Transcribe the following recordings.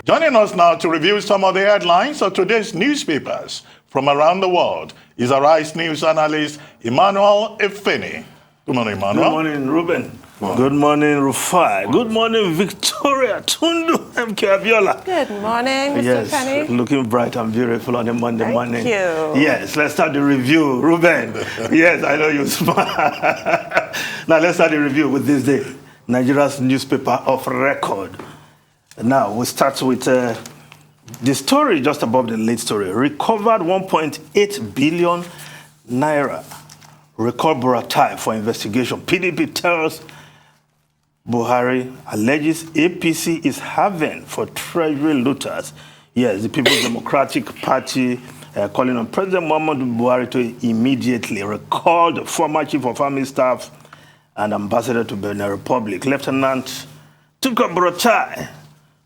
Joining us now to review some of the headlines of today's newspapers from around the world is Arise News analyst Emmanuel Efeni. Good morning, Emmanuel. Good morning, Ruben. Good morning, Rufai. Good morning, Victoria Tundu MK Abiola. Good morning, Mr. Penny. Looking bright and beautiful on a Monday morning. Thank you. Yes, let's start the review. Ruben, yes, I know you smile. Now, let's start the review with this day. Nigeria's newspaper of record. Now, we'll start with the story just above the lead story. Recovered 1.8 billion naira. Record Buratai for investigation. PDP tells Buhari alleges APC is haven for treasury looters. Yes, the People's Democratic Party calling on President Muhammadu Buhari to immediately recall the former Chief of Army Staff and Ambassador to Benin Republic, Lieutenant Tukur Buratai,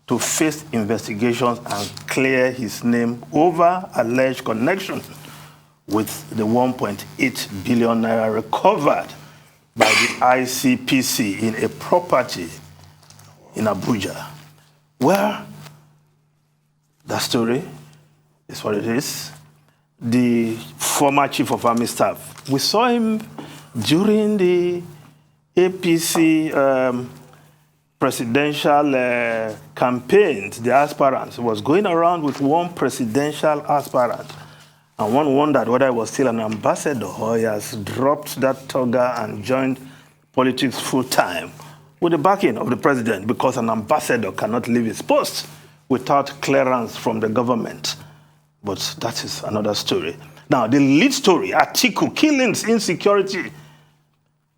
to face investigations and clear his name over alleged connection with the 1.8 billion naira recovered by the ICPC in a property in Abuja. Well, the story is what it is. The former Chief of Army Staff, we saw him during the APC presidential campaigns. The aspirant was going around with one presidential aspirant. And one wondered whether he was still an ambassador or he has dropped that toga and joined politics full-time with the backing of the president, because an ambassador cannot leave his post without clearance from the government. But that is another story. Now, the lead story, Atiku, killings, insecurity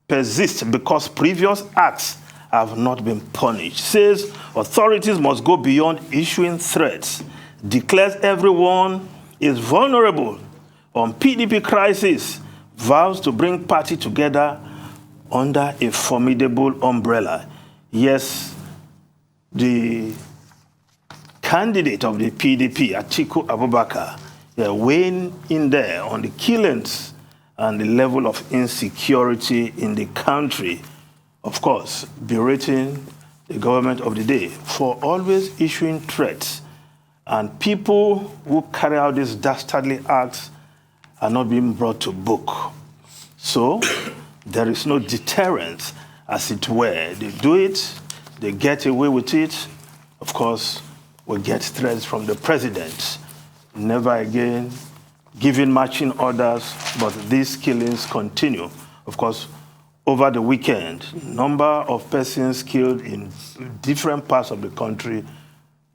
persist because previous acts have not been punished. Says authorities must go beyond issuing threats. Declares everyone is vulnerable on PDP crisis. Vows to bring party together under a formidable umbrella. Yes, the candidate of the PDP, Atiku Abubakar, weighing in there on the killings and the level of insecurity in the country. Of course, berating the government of the day for always issuing threats. And people who carry out these dastardly acts are not being brought to book. So there is no deterrence, as it were. They do it, they get away with it. Of course, we get threats from the president. Never again giving marching orders, but these killings continue. Of course, over the weekend, number of persons killed in different parts of the country,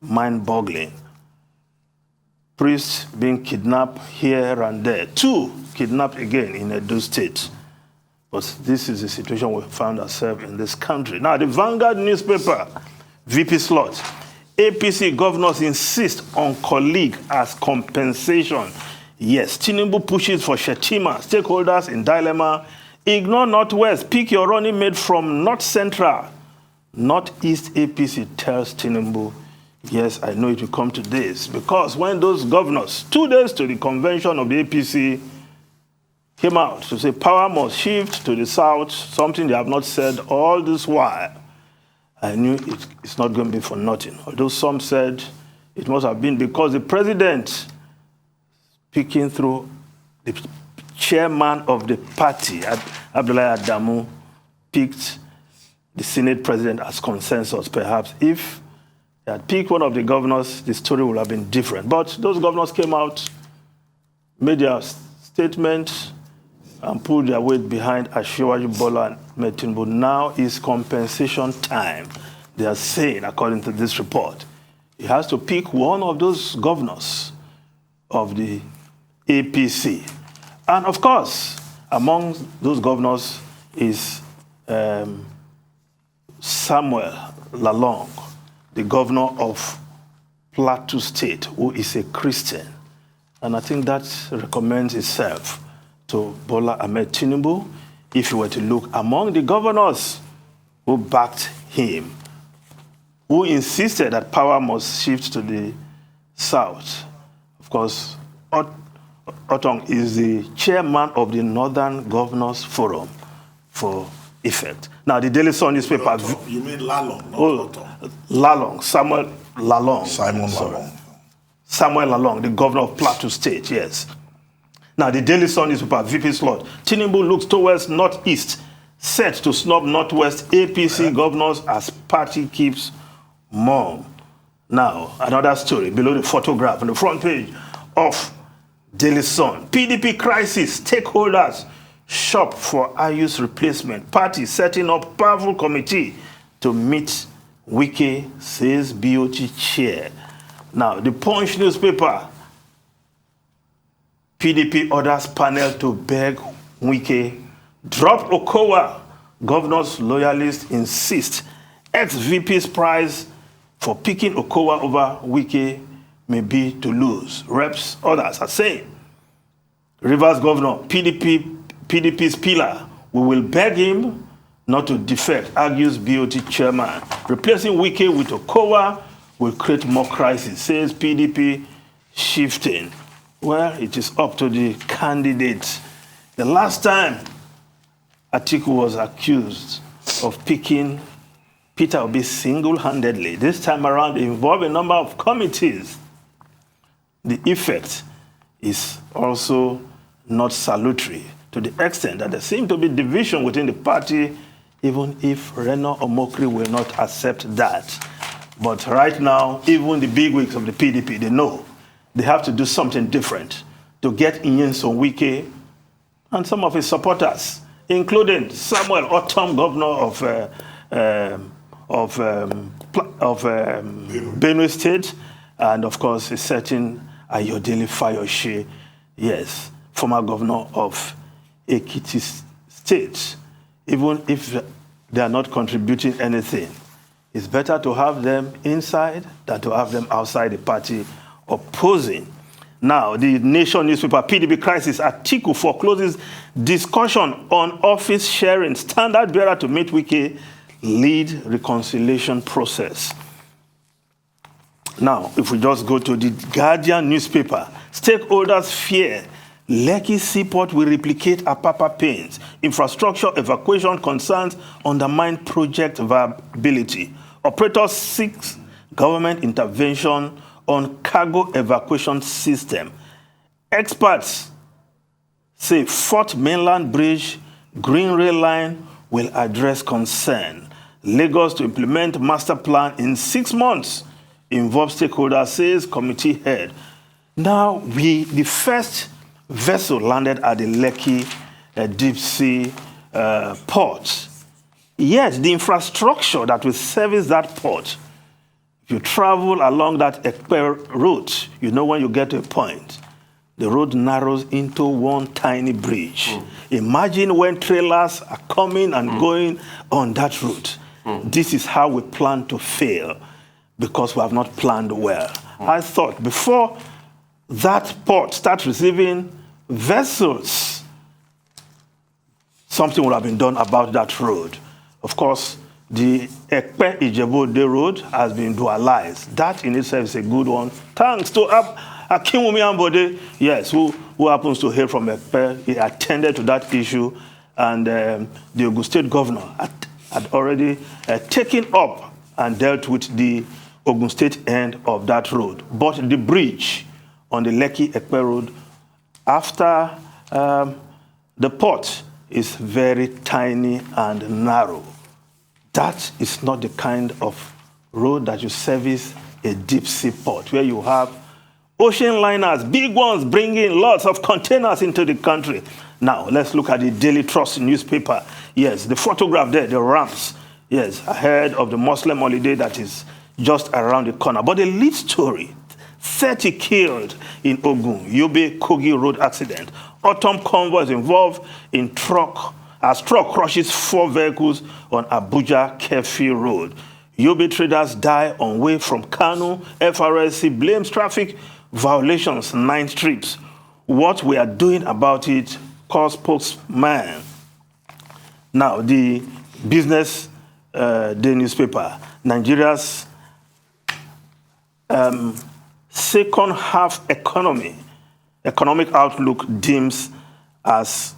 mind-boggling. Priests being kidnapped here and there. 2 kidnapped again in Edo State. But this is the situation we found ourselves in this country. Now, the Vanguard newspaper, VP slot. APC governors insist on colleague as compensation. Yes, Tinubu pushes for Shetima. Stakeholders in dilemma. Ignore Northwest. Pick your running mate from North Central. Northeast APC tells Tinubu, yes, I know it will come to this. Because when those governors, 2 days to the convention of the APC, came out to say power must shift to the south, something they have not said all this while, I knew it's not going to be for nothing. Although some said it must have been because the president, speaking through the chairman of the party, Abdullahi Adamu, picked the Senate president as consensus. Perhaps if they had picked one of the governors, the story would have been different. But those governors came out, made their statement, and put their weight behind Asiwaju Bola and Tinubu. Now is compensation time. They are saying, according to this report, he has to pick one of those governors of the APC. And of course, among those governors is Samuel Lalong, the governor of Plateau State, who is a Christian. And I think that recommends itself to Bola Ahmed Tinubu if you were to look among the governors who backed him, who insisted that power must shift to the south. Of course, Otong is the chairman of the Northern Governors Forum for effect. Now, the Daily Sun newspaper... You mean Lalong, not Otong. Lalong, Samuel Lalong. Simon Lalong. Samuel Lalong, the governor of Plateau State, yes. Now, the Daily Sun newspaper, VP slot. Tinubu looks towards northeast, set to snub northwest APC governors as party keeps mum. Now, another story below the photograph on the front page of Daily Sun. PDP crisis, stakeholders shop for Ayu's replacement. Party setting up powerful committee to meet Wike, says BOT chair. Now, the Punch newspaper, PDP orders panel to beg Wike, drop ECOWAS, governors loyalists insist. Ex-VP's prize for picking ECOWAS over Wike may be to lose. Reps, others are saying. Rivers governor, PDP's pillar, we will beg him not to defect, argues BOT chairman. Replacing Wike with ECOWAS will create more crisis, says PDP shifting. Well, it is up to the candidates. The last time Atiku was accused of picking Peter Obi single-handedly, this time around it involved a number of committees. The effect is also not salutary to the extent that there seems to be division within the party, even if Reno Omokri will not accept that. But right now, even the bigwigs of the PDP, they know they have to do something different to get Nyenson Wike and some of his supporters, including Samuel Otom, governor of Benue State, and of course a certain Ayodele Fayoshe, yes, former governor of Ekiti State. Even if they are not contributing anything, it's better to have them inside than to have them outside the party opposing. Now, the Nation newspaper, PDP crisis, Atiku forecloses discussion on office sharing, standard bearer to meet Wike, lead reconciliation process. Now, if we just go to the Guardian newspaper, stakeholders fear Lekki Seaport will replicate Apapa pains. Infrastructure evacuation concerns undermine project viability. Operators seeks government intervention on cargo evacuation system. Experts say Fourth Mainland Bridge, Green Rail Line will address concern. Lagos to implement master plan in 6 months. Involve stakeholders, says committee head. Now, the first vessel landed at the Lekki deep sea port. Yes, the infrastructure that will service that port, if you travel along that Ekpe route, you know when you get to a point, the road narrows into one tiny bridge. Imagine when trailers are coming and going on that route. This is how we plan to fail because we have not planned well. I thought before that port starts receiving vessels, something would have been done about that road. Of course, the Ekpe Ijebu-Ode road has been dualized. That in itself is a good one. Thanks to Akinwumi Ambode, yes, who happens to hail from Ekpe. He attended to that issue, and the Ogun State governor had already taken up and dealt with the Ogun State end of that road. But the bridge on the Lekki-Ekpe road, after the port, is very tiny and narrow. That is not the kind of road that you service a deep sea port, where you have ocean liners, big ones, bringing lots of containers into the country. Now, let's look at the Daily Trust newspaper. Yes, the photograph there, the ramps, yes, ahead of the Muslim holiday that is just around the corner. But the lead story, 30 killed in Ogun, Yobe Kogi road accident. Autumn convoys involved in truck, as truck crushes 4 vehicles on Abuja Kefi Road. Yobe traders die on way from Kano. FRSC blames traffic violations, 9 trips. What we are doing about it, call spokesman. Now, the Business Day newspaper, Nigeria's second half economic outlook dims as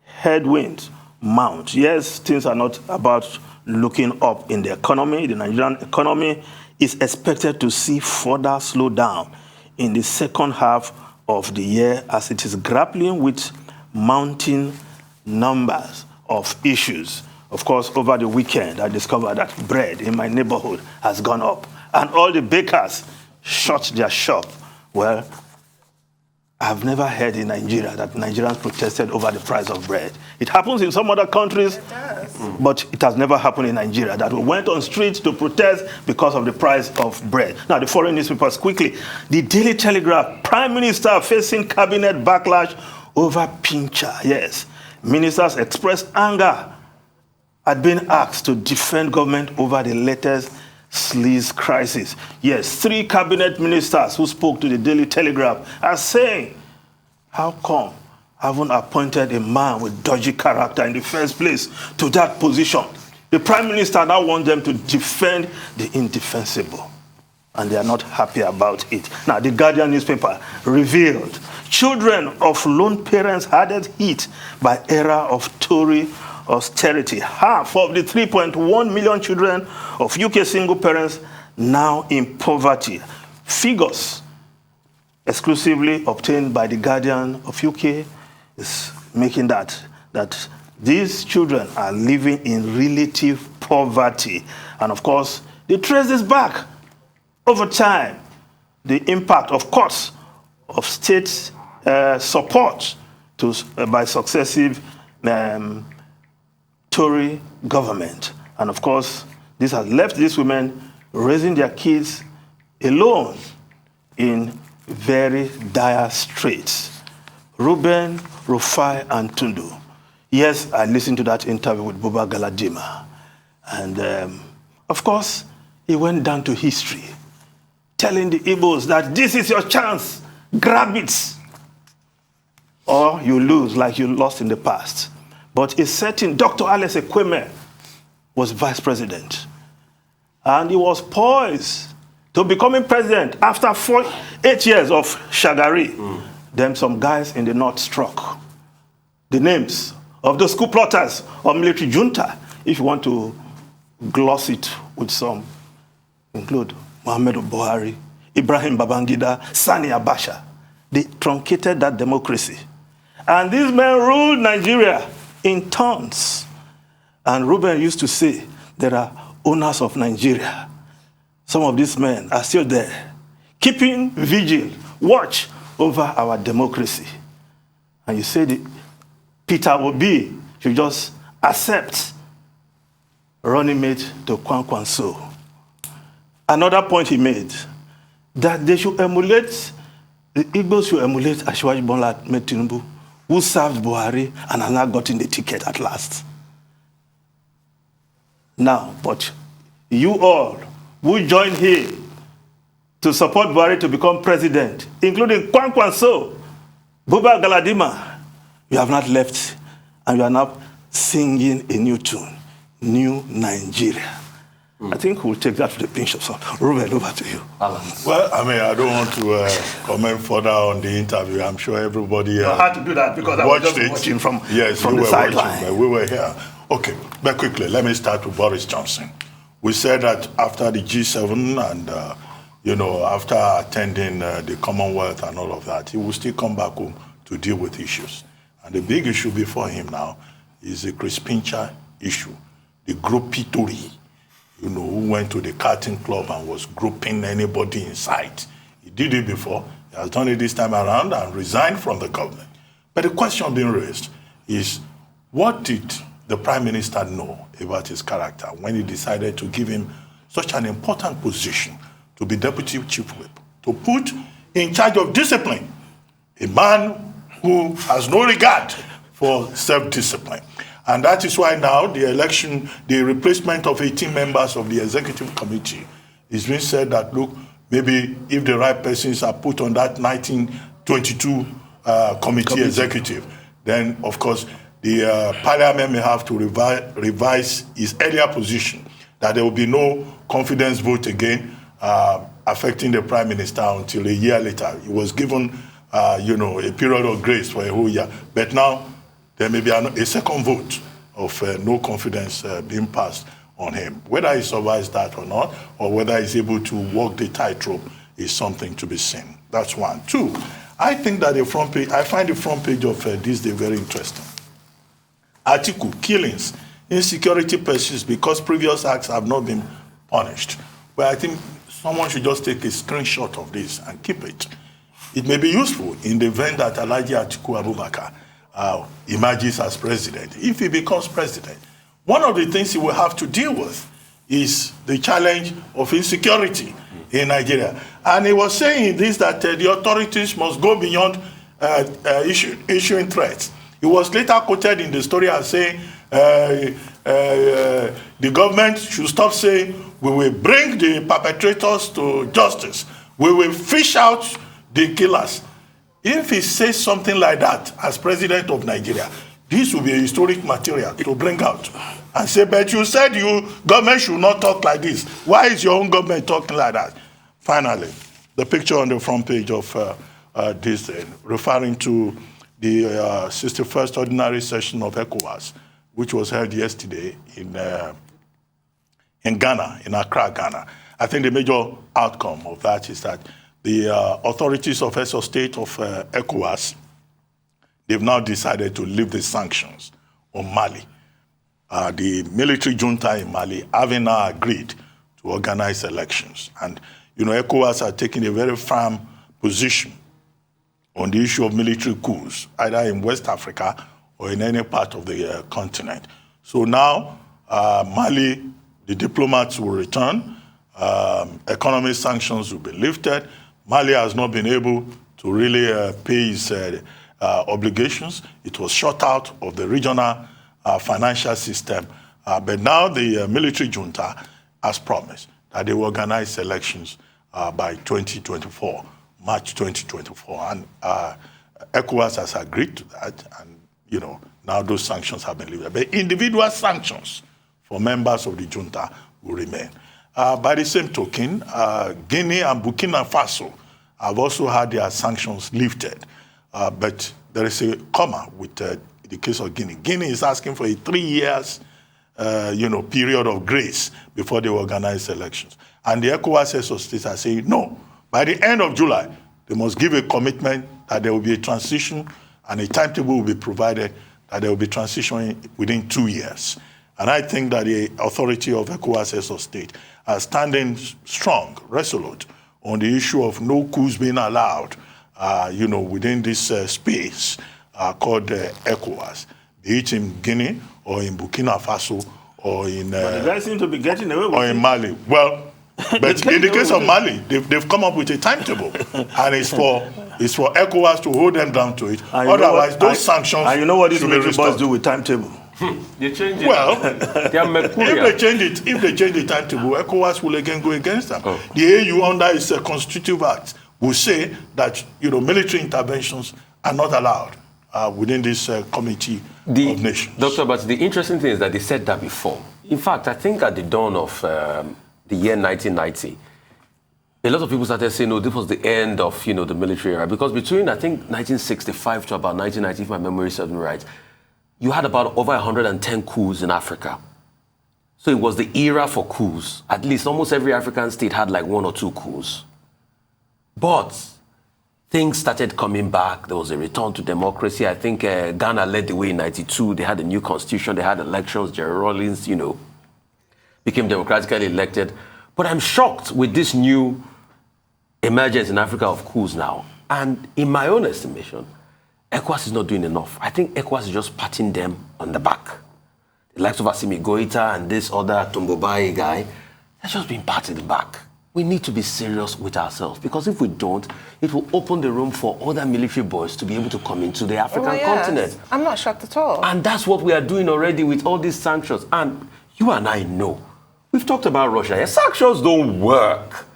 headwinds mount. Yes, things are not about looking up in the economy. The Nigerian economy is expected to see further slowdown in the second half of the year as it is grappling with mounting numbers of issues. Of course, over the weekend, I discovered that bread in my neighborhood has gone up, and all the bakers shut their shop. Well, I've never heard in Nigeria that Nigerians protested over the price of bread. It happens in some other countries, but it has never happened in Nigeria that we went on streets to protest because of the price of bread. Now, the foreign newspapers quickly. The Daily Telegraph, Prime Minister facing cabinet backlash over pincher. Yes, ministers expressed anger at being asked to defend government over the latest sleaze crisis. Yes, 3 cabinet ministers who spoke to the Daily Telegraph are saying, how come I haven't appointed a man with dodgy character in the first place to that position? The Prime Minister now wants them to defend the indefensible, and they are not happy about it. Now, the Guardian newspaper revealed children of lone parents hardest hit by era of Tory austerity. Half of the 3.1 million children of UK single parents now in poverty. Figures exclusively obtained by the Guardian of UK is making that these children are living in relative poverty. And of course, they trace this back over time. The impact, of course, of state support by successive Tory government. And of course, this has left these women raising their kids alone in very dire straits. Reuben, Rufai, and Tundu. Yes, I listened to that interview with Buba Galadima. And of course, he went down to history, telling the Igbos that this is your chance, grab it, or you lose like you lost in the past. But a certain Dr. Alex Ekweme was vice president. And he was poised to becoming president after 8 years of Shagari. Then some guys in the north struck the names of the coup plotters or military junta, if you want to gloss it with some, include Muhammadu Buhari, Ibrahim Babangida, Sani Abacha. They truncated that democracy. And these men ruled Nigeria in turns. And Reuben used to say, there are owners of Nigeria. Some of these men are still there, keeping vigil, watch over our democracy. And you say that Peter Obi should just accept running mate to Kwankwanso. Another point he made, that they should emulate, the Igbos should emulate Asiwaju Bola Ahmed Tinubu, who served Buhari and has now gotten the ticket at last. Now, but you all who joined him to support Buhari to become president, including Kwankwanso, Buba Galadima, you have not left, and you are now singing a new tune, New Nigeria. I think we'll take that with a pinch of salt. Ruben, over to you. Well, I mean, I don't want to comment further on the interview. I'm sure everybody I had to do that because I was just watching from the sideline. We were here. Okay, but quickly, let me start with Boris Johnson. We said that after the G7 and, after attending the Commonwealth and all of that, he will still come back home to deal with issues. And the big issue before him now is the Chris Pincher issue, the group-itory, who went to the karting club and was grouping anybody in sight. He did it before. He has done it this time around and resigned from the government. But the question being raised is, what did the Prime Minister know about his character when he decided to give him such an important position to be Deputy Chief Whip, to put in charge of discipline a man who has no regard for self-discipline? And that is why now the replacement of 18 members of the executive committee is being said that, look, maybe if the right persons are put on that 1922 committee executive, then, of course, the parliament may have to revise his earlier position, that there will be no confidence vote again affecting the Prime Minister until a year later. He was given, a period of grace for a whole year. But now, there may be a second vote of no confidence being passed on him. Whether he survives that or not, or whether he's able to walk the tightrope is something to be seen. That's one. Two, I think that I find the front page of this day very interesting. Article, killings, insecurity persists because previous acts have not been punished. Well, I think someone should just take a screenshot of this and keep it. It may be useful in the event that Alhaji Atiku Abubakar emerges as president. If he becomes president, one of the things he will have to deal with is the challenge of insecurity in Nigeria. And he was saying this, that the authorities must go beyond issuing threats. He was later quoted in the story as saying the government should stop saying we will bring the perpetrators to justice. We will fish out the killers. If he says something like that as president of Nigeria, this will be a historic material to bring out and say, but you said government should not talk like this. Why is your own government talking like that? Finally, the picture on the front page of this day, referring to the 61st ordinary session of ECOWAS, which was held yesterday in Ghana, in Accra, Ghana. I think the major outcome of that is that the authorities of ESO State of ECOWAS, they've now decided to lift the sanctions on Mali. The military junta in Mali having now agreed to organize elections. And, ECOWAS are taking a very firm position on the issue of military coups, either in West Africa or in any part of the continent. So now, Mali, the diplomats will return, economic sanctions will be lifted. Mali has not been able to really pay its obligations. It was shut out of the regional financial system. But now the military junta has promised that they will organize elections by 2024, March 2024. And ECOWAS has agreed to that. And, now those sanctions have been lifted. But individual sanctions for members of the junta will remain. By the same token, Guinea and Burkina Faso have also had their sanctions lifted. But there is a comma with the case of Guinea. Guinea is asking for a 3 years period of grace before they organize elections. And the ECOWAS states are saying, no, by the end of July, they must give a commitment that there will be a transition and a timetable will be provided that there will be transition within 2 years. And I think that the authority of ECOWAS state are standing strong, resolute, on the issue of no coups being allowed, within this space called ECOWAS, be it in Guinea or in Burkina Faso or in... But the guys seem to be getting away with or in Mali. Well, but in the case of Mali, they've come up with a timetable, and it's for ECOWAS to hold them down to it. Otherwise, those sanctions... And you know what these military boys do with timetable? They change it. Well, they are mercurial. if they change the timetable, ECOWAS will again go against them. Oh. The AU, under its constitutive act, will say that military interventions are not allowed within this committee of nations. Doctor, but the interesting thing is that they said that before. In fact, I think at the dawn of the year 1990, a lot of people started saying, no, this was the end of the military era, because between I think 1965 to about 1990, if my memory serves me right, you had about over 110 coups in Africa. So it was the era for coups. At least almost every African state had like 1 or 2 coups. But things started coming back. There was a return to democracy. I think Ghana led the way in 92. They had a new constitution. They had elections. Jerry Rawlings, became democratically elected. But I'm shocked with this new emergence in Africa of coups now. And in my own estimation, ECOWAS is not doing enough. I think ECOWAS is just patting them on the back. The likes of Assimi Goïta and this other Tombobayi guy, they're just being patted on the back. We need to be serious with ourselves, because if we don't, it will open the room for other military boys to be able to come into the African continent. I'm not shocked at all. And that's what we are doing already with all these sanctions. And you and I know, we've talked about Russia. Yeah, sanctions don't work.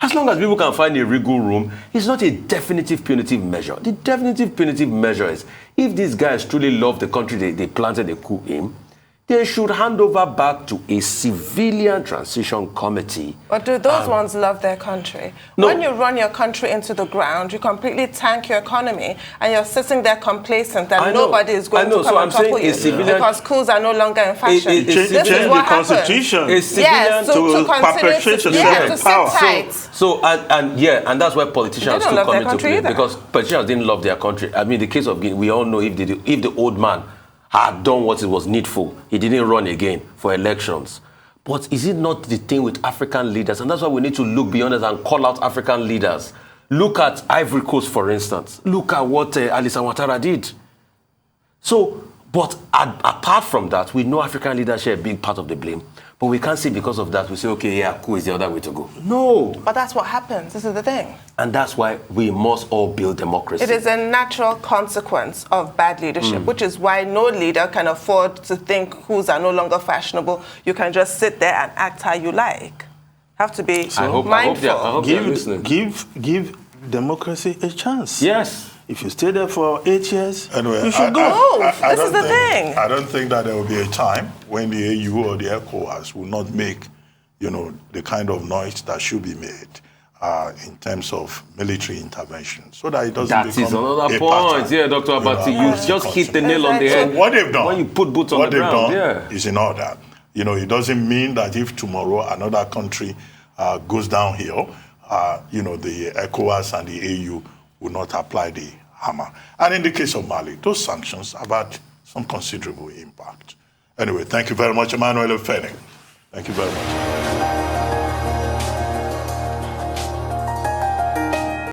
As long as people can find a wiggle room, it's not a definitive punitive measure. The definitive punitive measure is if these guys truly love the country they planted a coup in, they should hand over back to a civilian transition committee. But do those ones love their country? No. When you run your country into the ground, you completely tank your economy, and you're sitting there complacent that nobody is going to come and topple you because coups are no longer in fashion. Change the constitution a civilian to perpetrate yourself in power. So and that's why politicians still come into play, because politicians didn't love their country. I mean, the case of Guinea, we all know if the old man had done what it was needful, he didn't run again for elections. But is it not the thing with African leaders? And that's why we need to look beyond us and call out African leaders. Look at Ivory Coast, for instance. Look at what Alisa Ouattara did. So, but apart from that, we know African leaders share a big part of the blame. But we can't say because of that, we say, okay, yeah, cool is the other way to go. No. But that's what happens. This is the thing. And that's why we must all build democracy. It is a natural consequence of bad leadership, which is why no leader can afford to think coups are no longer fashionable. You can just sit there and act how you like. Have to be mindful. I hope they're listening. Give democracy a chance. Yes. If you stay there for 8 years, anyway, you should go. This is the thing. I don't think that there will be a time when the AU or the ECOWAS will not make, the kind of noise that should be made in terms of military intervention, so that it doesn't become another point. Pattern, Yeah, Dr. Abati, you just hit the nail on the head. So what they've done, when you put boots on the ground, is in order. It doesn't mean that if tomorrow another country goes downhill, the ECOWAS and the AU will not apply the hammer. And in the case of Mali, those sanctions have had some considerable impact. Anyway, thank you very much, Emmanuel Fenning. Thank you very much.